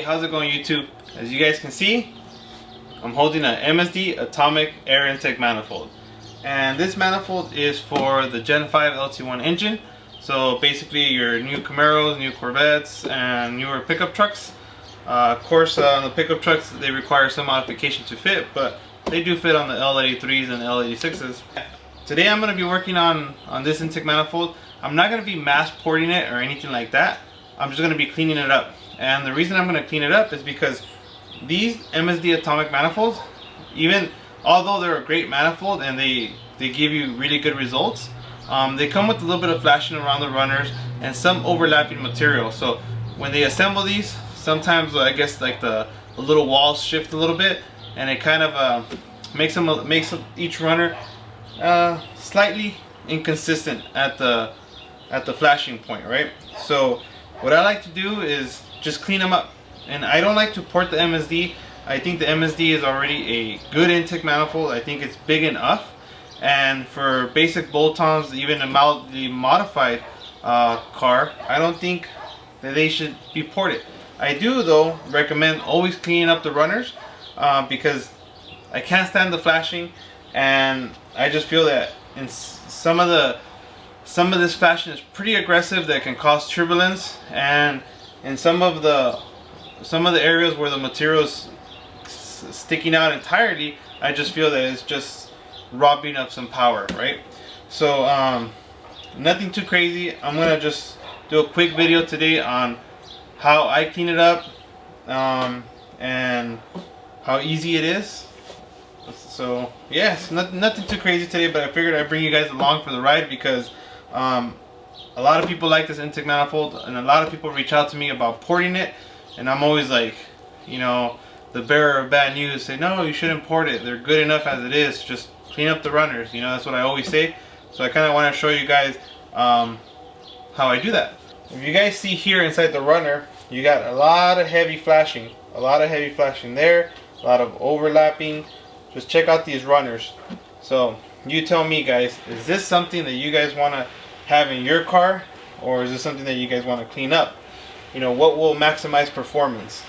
how's it going, YouTube? As you guys can see, I'm holding an MSD atomic air intake manifold, and this manifold is for the Gen 5 LT1 engine. So basically your new Camaros, new Corvettes, and newer pickup trucks. Of course, on the pickup trucks they require some modification to fit, but they do fit on the L83s and L86s. Today I'm going to be working on this intake manifold. I'm not going to be mass porting it or anything like that. I'm just going to be cleaning it up. And the reason I'm going to clean it up is because these MSD atomic manifolds, even although they're a great manifold and they give you really good results, they come with a little bit of flashing around the runners and some overlapping material. So when they assemble these, sometimes I guess like the little walls shift a little bit, and it kind of makes each runner slightly inconsistent at the flashing point, right? So what I like to do is just clean them up, and I don't like to port the MSD. I think the MSD is already a good intake manifold. I think it's big enough, and for basic bolt-ons, even a mildly modified car, I don't think that they should be ported. I do though recommend always cleaning up the runners because I can't stand the flashing, and I just feel that in some of this flashing is pretty aggressive, that can cause turbulence, and in some of the areas where the material is sticking out entirely, I just feel that it's just robbing of some power, right? So nothing too crazy. I'm gonna just do a quick video today on how I clean it up and how easy it is. So yes, nothing too crazy today, but I figured I'd bring you guys along for the ride because a lot of people like this intake manifold, and a lot of people reach out to me about porting it, and I'm always like, you know, the bearer of bad news, say no, you shouldn't port it, they're good enough as it is, just clean up the runners, you know, that's what I always say. So I kind of want to show you guys how I do that. If you guys see here inside the runner, you got a lot of heavy flashing, there, a lot of overlapping. Just check out these runners. So you tell me, guys, is this something that you guys want to have in your car, or is this something that you guys want to clean up? You know, what will maximize performance?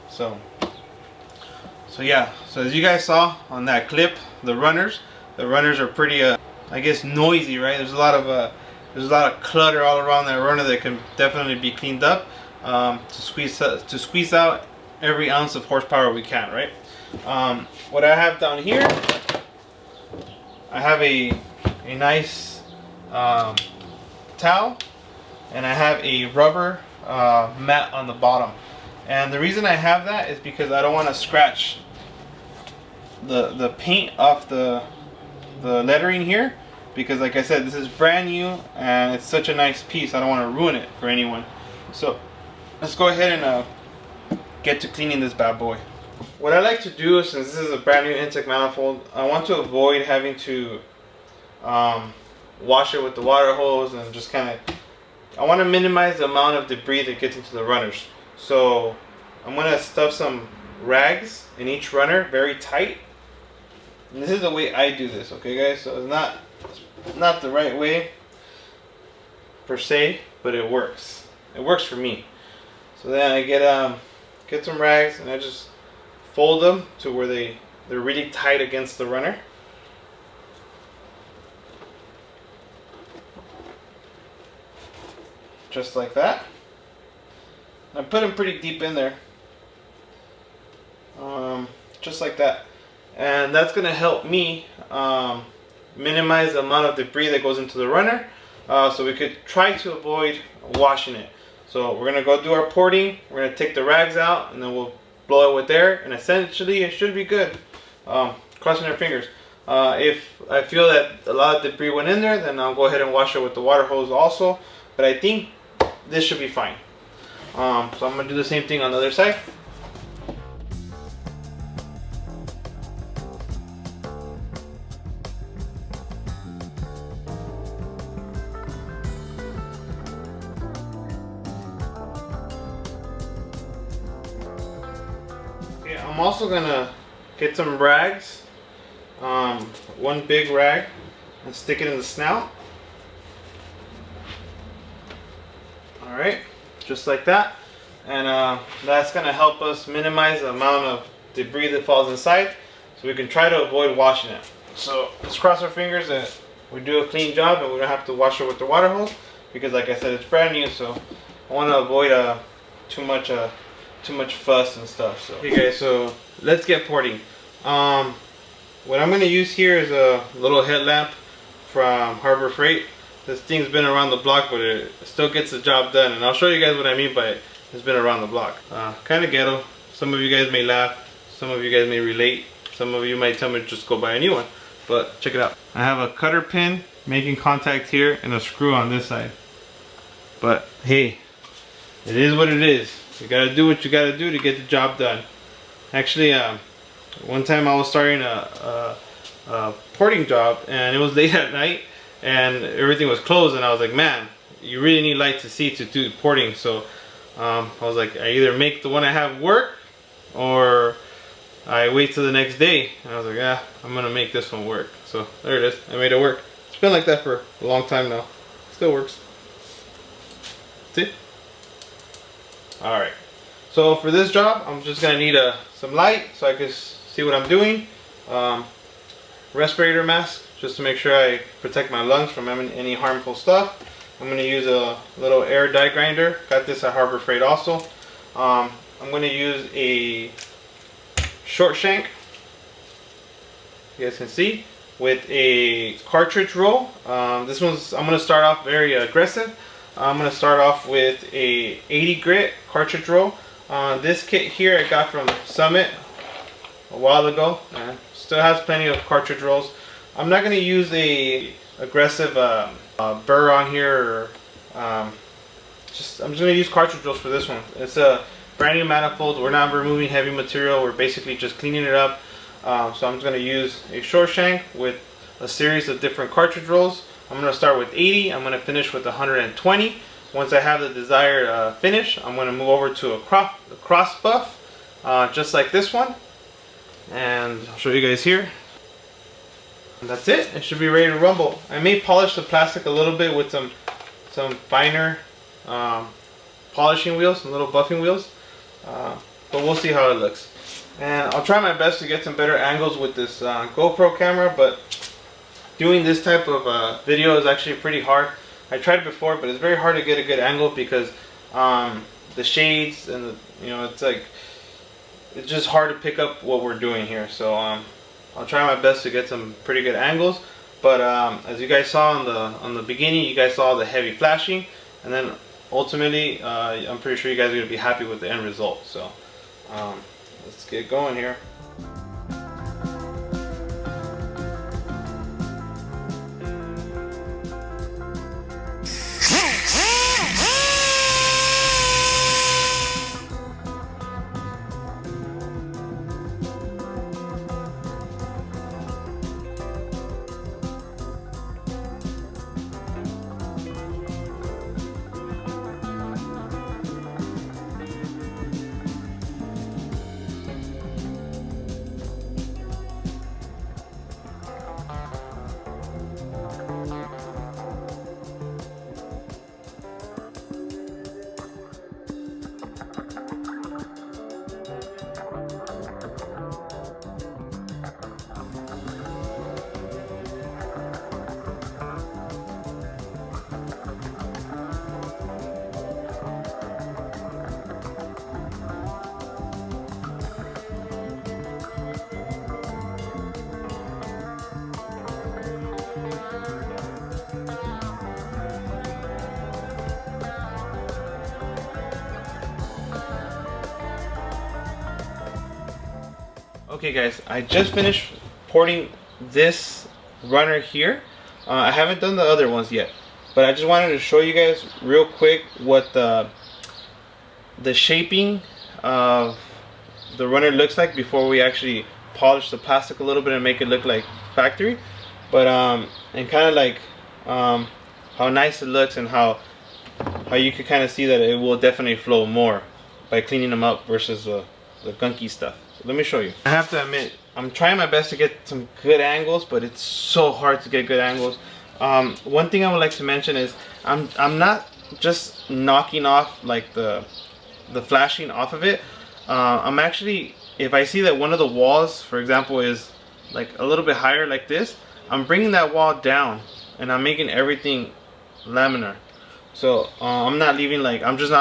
So yeah, so as you guys saw on that clip, the runners are pretty I guess noisy, right? There's a lot of clutter all around that runner that can definitely be cleaned up to squeeze out every ounce of horsepower we can, right? What I have down here, I have a nice towel, and I have a rubber mat on the bottom. And the reason I have that is because I don't want to scratch the paint off the lettering here, because like I said, this is brand new and it's such a nice piece. I don't want to ruin it for anyone. So let's go ahead and get to cleaning this bad boy. What I like to do, since this is a brand new intake manifold, I want to avoid having to wash it with the water hose, and just kind of, I want to minimize the amount of debris that gets into the runners. So I'm going to stuff some rags in each runner very tight. And this is the way I do this, okay guys? So it's not the right way per se, but it works. It works for me. So then I get some rags, and I just fold them to where they're really tight against the runner. Just like that. I put them pretty deep in there. Just like that. And that's going to help me minimize the amount of debris that goes into the runner, so we could try to avoid washing it. So we're going to go do our porting. We're going to take the rags out, and then we'll blow it with air, and essentially it should be good. Crossing our fingers. If I feel that a lot of debris went in there, then I'll go ahead and wash it with the water hose also. But I think this should be fine. So I'm going to do the same thing on the other side. Okay, I'm also going to get some rags, one big rag, and stick it in the snout. Alright, just like that. and that's gonna help us minimize the amount of debris that falls inside, so we can try to avoid washing it. So let's cross our fingers that we do a clean job and we don't have to wash it with the water hose, because like I said, it's brand new, so I want to avoid too much fuss and stuff. So okay guys, so let's get porting. What I'm going to use here is a little headlamp from Harbor Freight. This thing's been around the block, but it still gets the job done, and I'll show you guys what I mean by it's been around the block. Kind of ghetto. Some of you guys may laugh, some of you guys may relate, some of you might tell me to just go buy a new one, but check it out. I have a cutter pin making contact here and a screw on this side, but hey, it is what it is. You gotta do what you gotta do to get the job done. Actually, one time I was starting a porting job, and it was late at night and everything was closed, and I was like, man, you really need light to see to do porting. So I was like, I either make the one I have work or I wait till the next day. And I was like, yeah, I'm gonna make this one work. So there it is, I made it work. It's been like that for a long time now. Still works. See? Alright, so for this job I'm just gonna need some light so I can see what I'm doing. Respirator mask just to make sure I protect my lungs from any harmful stuff. I'm gonna use a little air die grinder. Got this at Harbor Freight also. I'm gonna use a short shank, you guys can see, with a cartridge roll. I'm gonna start off very aggressive. I'm gonna start off with a 80 grit cartridge roll. This kit here I got from Summit a while ago. Still has plenty of cartridge rolls. I'm not gonna use a aggressive burr on here, or I'm just gonna use cartridge rolls for this one. It's a brand new manifold. We're not removing heavy material. We're basically just cleaning it up. So I'm just gonna use a short shank with a series of different cartridge rolls. I'm going to start with 80, I'm going to finish with 120. Once I have the desired finish, I'm going to move over to a cross buff, just like this one. And I'll show you guys here. And that's it, it should be ready to rumble. I may polish the plastic a little bit with some finer polishing wheels, some little buffing wheels. But we'll see how it looks. And I'll try my best to get some better angles with this GoPro camera, but doing this type of video is actually pretty hard. I tried it before, but it's very hard to get a good angle because the shades and it's just hard to pick up what we're doing here. So I'll try my best to get some pretty good angles. But as you guys saw on the beginning, you guys saw the heavy flashing, and then ultimately I'm pretty sure you guys are gonna be happy with the end result. So let's get going here. Okay guys, I just finished porting this runner here. I haven't done the other ones yet, but I just wanted to show you guys real quick what the shaping of the runner looks like before we actually polish the plastic a little bit and make it look like factory. But and kind of like how nice it looks, and how you can kind of see that it will definitely flow more by cleaning them up versus the gunky stuff. So let me show you. I have to admit, I'm trying my best to get some good angles, but it's so hard to get good angles. One thing I would like to mention is I'm not just knocking off like the the flashing off of it, I'm actually, if I see that one of the walls, for example, is like a little bit higher like this, I'm bringing that wall down and I'm making everything laminar. So I'm not leaving, like, I'm just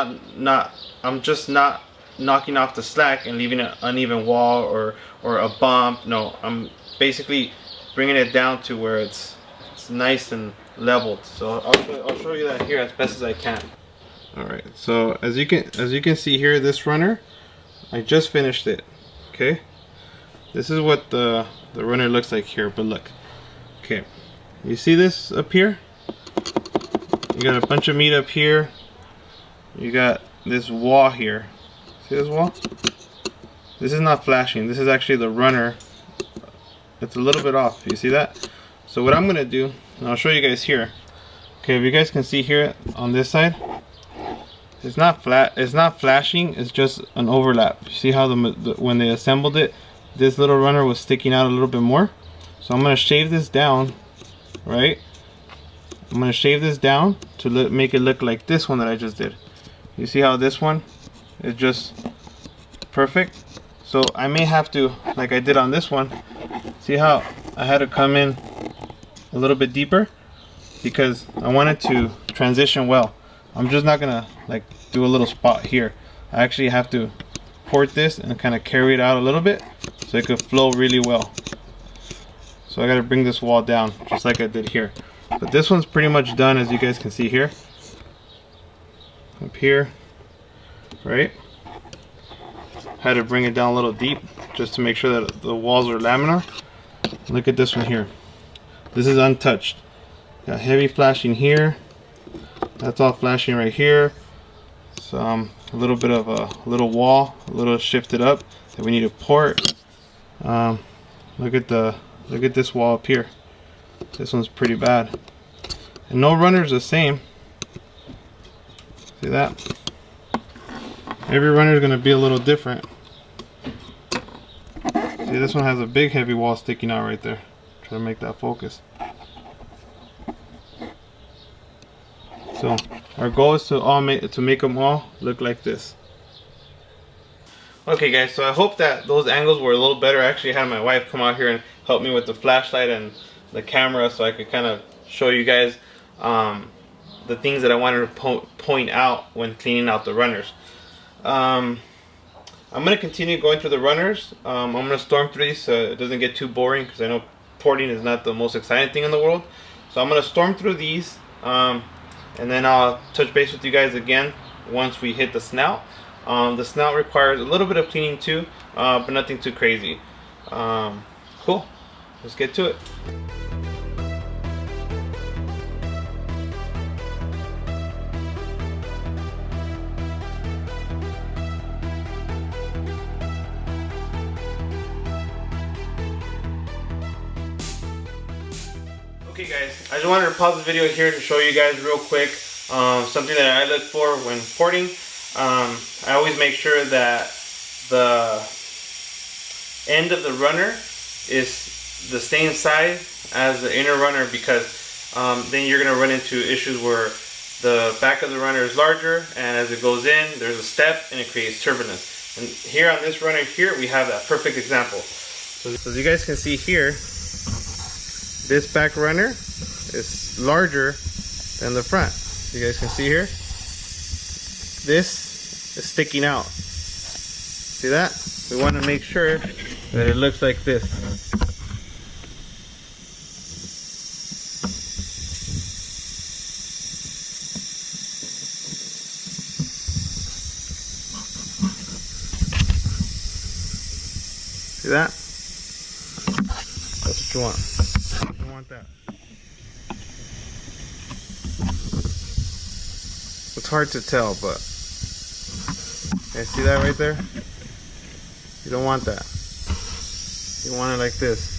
not knocking off the slack and leaving an uneven wall or a bump. No, I'm basically bringing it down to where it's nice and leveled. So I'll show you that here as best as I can. All right, so as you can see here, this runner, I just finished it. Okay, this is what the runner looks like here. But look, okay, you see this up here? You got a bunch of meat up here. You got this wall here. See this wall? This is not flashing. This is actually the runner. It's a little bit off. You see that? So what I'm gonna do, and I'll show you guys here. Okay, if you guys can see here on this side, it's not flat. It's not flashing. It's just an overlap. You see how when they assembled it, this little runner was sticking out a little bit more. So I'm gonna shave this down, right? I'm gonna shave this down to make it look like this one that I just did. You see how this one is just perfect? So I may have to, like I did on this one, see how I had to come in a little bit deeper because I wanted to transition well. I'm just not gonna like do a little spot here. I actually have to port this and kind of carry it out a little bit so it could flow really well. So I gotta bring this wall down just like I did here. But this one's pretty much done, as you guys can see here. Up here, right? Had to bring it down a little deep just to make sure that the walls are laminar. Look at this one here. This is untouched. Got heavy flashing here. That's all flashing right here. Some a little bit of a little wall, a little shifted up that we need to port. Look at this wall up here. This one's pretty bad. And no runner's the same. See that? Every runner is going to be a little different. See, this one has a big heavy wall sticking out right there. Try to make that focus. So our goal is to make them all look like this. Okay guys, so I hope that those angles were a little better. I actually had my wife come out here and help me with the flashlight and the camera so I could kind of show you guys the things that I wanted to point out when cleaning out the runners. I'm going to continue going through the runners. I'm going to storm through these so it doesn't get too boring, because I know porting is not the most exciting thing in the world. So I'm going to storm through these and then I'll touch base with you guys again once we hit the snout. The snout requires a little bit of cleaning too, but nothing too crazy. Cool, let's get to it. Okay guys, I just wanted to pause the video here to show you guys real quick something that I look for when porting. I always make sure that the end of the runner is the same size as the inner runner, because then you're going to run into issues where the back of the runner is larger, and as it goes in there's a step and it creates turbulence. And here on this runner here we have that perfect example. So as you guys can see here, this back runner is larger than the front. You guys can see here, this is sticking out. See that? We want to make sure that it looks like this. See that? That's what you want. You want that. It's hard to tell, but you see that right there? You don't want that. You want it like this.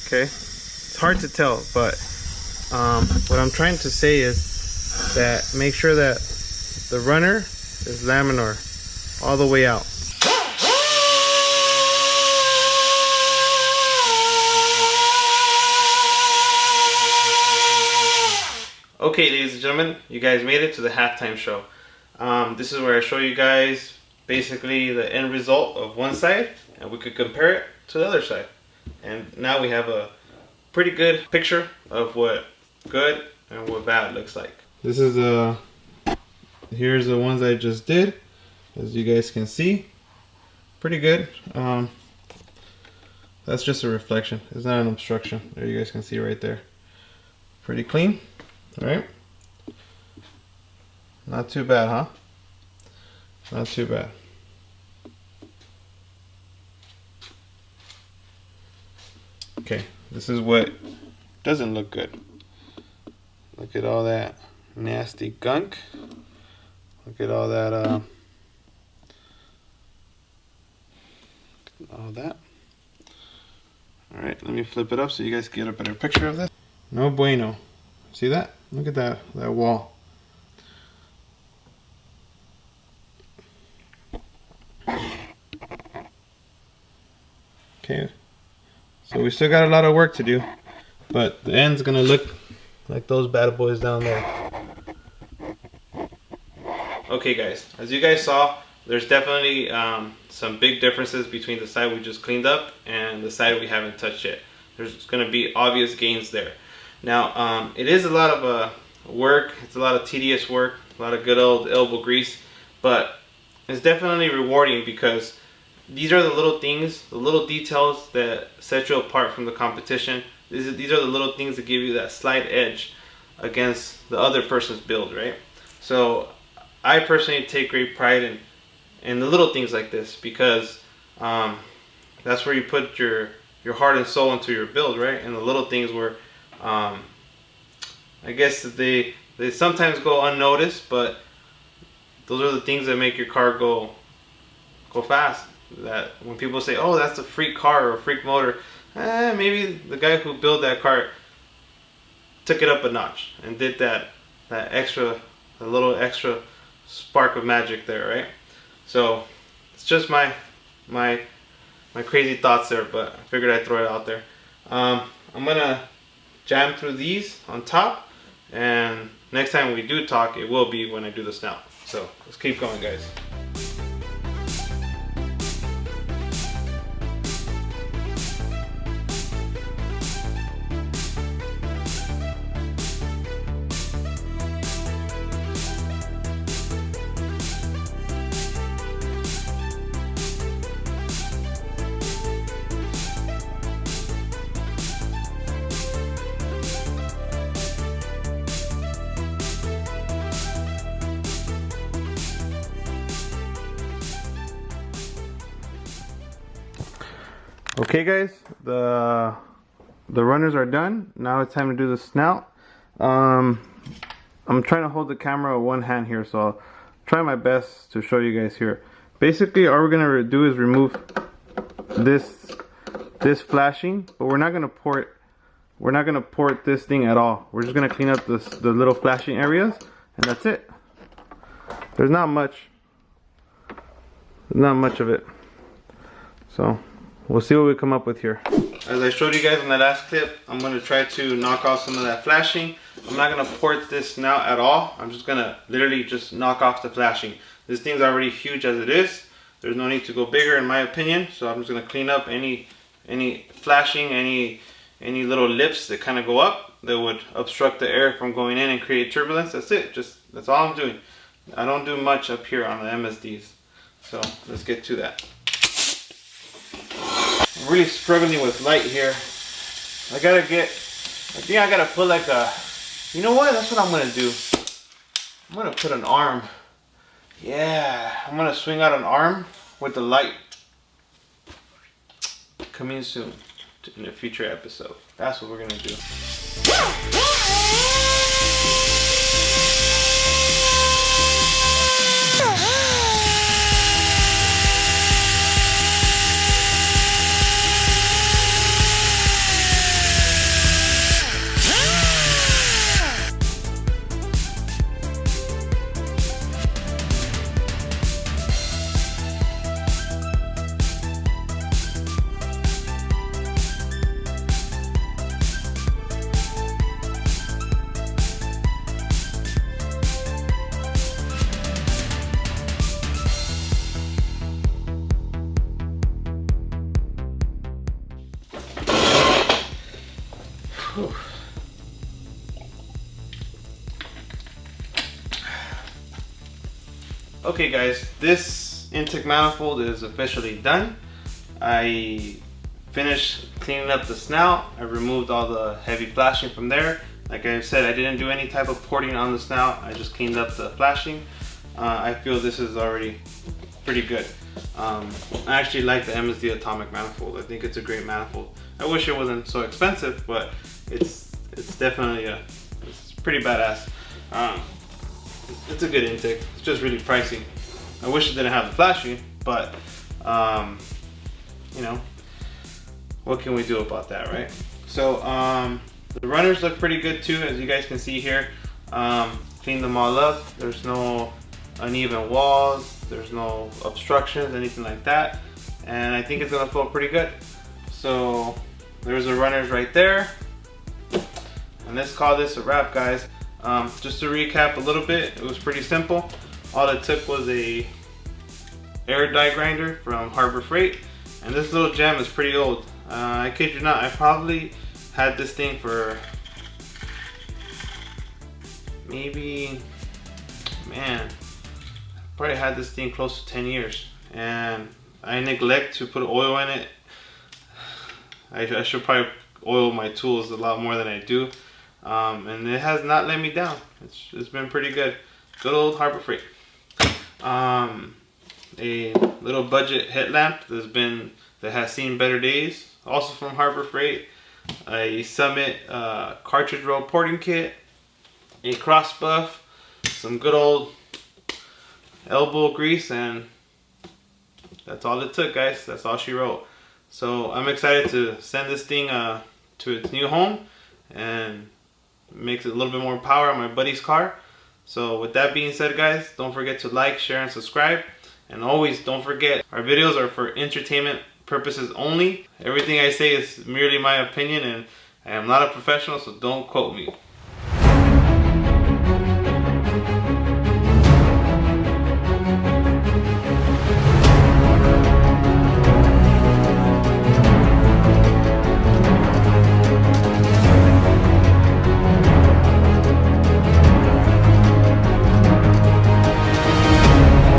Okay? It's hard to tell, but what I'm trying to say is that make sure that the runner is laminar all the way out. Okay, ladies and gentlemen, you guys made it to the halftime show. This is where I show you guys basically the end result of one side, and we could compare it to the other side. And now we have a pretty good picture of what good and what bad looks like. This is here's the ones I just did. As you guys can see, pretty good. That's just a reflection. It's not an obstruction. There you guys can see right there. Pretty clean, all right? Not too bad, huh? Not too bad. Okay, this is what doesn't look good. Look at all that nasty gunk. Look at all that, all that. All right, let me flip it up so you guys get a better picture of this. No bueno. See that? Look at that wall. Okay, so we still got a lot of work to do, but the end's gonna look like those bad boys down there. Okay guys, as you guys saw, there's definitely some big differences between the side we just cleaned up and the side we haven't touched yet. There's gonna be obvious gains there. Now, it is a lot of work, it's a lot of tedious work, a lot of good old elbow grease, but it's definitely rewarding because these are the little things, the little details that set you apart from the competition. These are the little things that give you that slight edge against the other person's build, right? So I personally take great pride in the little things like this because that's where you put your heart and soul into your build, right? And the little things where I guess they sometimes go unnoticed, but those are the things that make your car go fast. That when people say, oh, that's a freak car or a freak motor, maybe the guy who built that car took it up a notch and did that little extra spark of magic there, right? So it's just my crazy thoughts there, but I figured I'd throw it out there. I'm gonna jam through these on top, and next time we do talk, it will be when I do the snout. So let's keep going, guys. Okay guys, the runners are done. Now it's time to do the snout. I'm trying to hold the camera with one hand here, so I'll try my best to show you guys here. Basically, all we're gonna do is remove this flashing, but we're not gonna port this thing at all. We're just gonna clean up the little flashing areas, and that's it. There's not much of it. So we'll see what we come up with here. As I showed you guys in the last clip, I'm going to try to knock off some of that flashing. I'm not going to port this snout at all. I'm just going to literally just knock off the flashing. This thing's already huge as it is. There's no need to go bigger in my opinion. So I'm just going to clean up any flashing, any little lips that kind of go up that would obstruct the air from going in and create turbulence. That's it. That's all I'm doing. I don't do much up here on the MSDs. So let's get to that. I'm really struggling with light here. I think I gotta put like a, you know what, that's what I'm gonna do. I'm gonna put an arm. Yeah, I'm gonna swing out an arm with the light. Coming soon in a future episode. That's what we're gonna do. Okay guys, this intake manifold is officially done. I finished cleaning up the snout. I removed all the heavy flashing from there. Like I said, I didn't do any type of porting on the snout. I just cleaned up the flashing. I feel this is already pretty good. I actually like the MSD atomic manifold. I think it's a great manifold. I wish it wasn't so expensive, but it's definitely it's pretty badass. It's a good intake. It's just really pricey. I wish it didn't have the flashing, but you know, what can we do about that, right? So the runners look pretty good too, as you guys can see here. Cleaned them all up. There's no uneven walls, there's no obstructions, anything like that, and I think it's gonna flow pretty good. So there's the runners right there, and let's call this a wrap, guys. Just to recap a little bit, it was pretty simple. All it took was a air die grinder from Harbor Freight, and this little gem is pretty old. I kid you not, I probably had this thing for maybe, man, probably had this thing close to 10 years, and I neglect to put oil in it. I should probably oil my tools a lot more than I do, and it has not let me down. It's been pretty good. Good old Harbor Freight. A little budget headlamp that has seen better days, also from Harbor Freight. A Summit cartridge roll porting kit, a cross buff, some good old elbow grease, and that's all it took, guys. That's all she wrote. So I'm excited to send this thing to its new home and makes it a little bit more power on my buddy's car. So with that being said, guys, don't forget to like, share, and subscribe. And always don't forget, our videos are for entertainment purposes only. Everything I say is merely my opinion, and I am not a professional, so don't quote me.